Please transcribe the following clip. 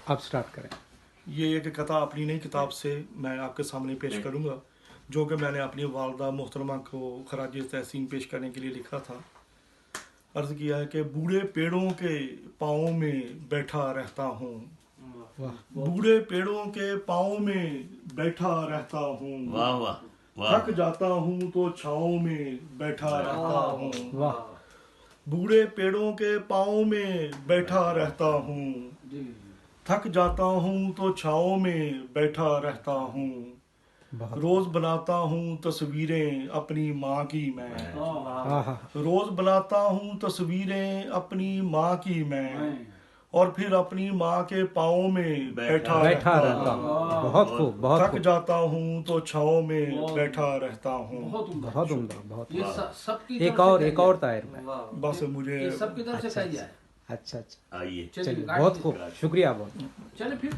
آپ سٹارٹ کریں. یہ ایک قطع اپنی نئی کتاب سے میں آپ کے سامنے پیش کروں گا جو کہ میں نے اپنی والدہ محترمہ کو خراج تحسین پیش کرنے کے لیے لکھا تھا. عرض کیا ہے کہ بوڑھے پیڑوں کے پاؤں میں بیٹھا رہتا ہوں, بوڑھے پیڑوں کے پاؤں میں بیٹھا رہتا ہوں, تھک جاتا ہوں تو چھاؤں میں بیٹھا رہتا ہوں, بوڑھے پیڑوں کے پاؤں میں بیٹھا رہتا ہوں, تھک جاتا ہوں تو چھاؤں میں بیٹھا رہتا ہوں, روز بناتا ہوں تصویریں اپنی ماں کی میں, روز بناتا ہوں تصویریں اپنی ماں کی میں, اور پھر اپنی ماں کے پاؤں میں بیٹھا رہتا ہوں, بہت خوب, بہت تھک خوب, جاتا ہوں تو چھاؤں میں بیٹھا رہتا ہوں. بہت عمدہ, بہت یہ عمدہ. سب کی ایک اور طاہر میں. بس مجھے یہ سب کی طرف سے کہی جائے. اچھا اچھا, آئیے چلیے بہت خوب, شکریہ بہت. چلے پھر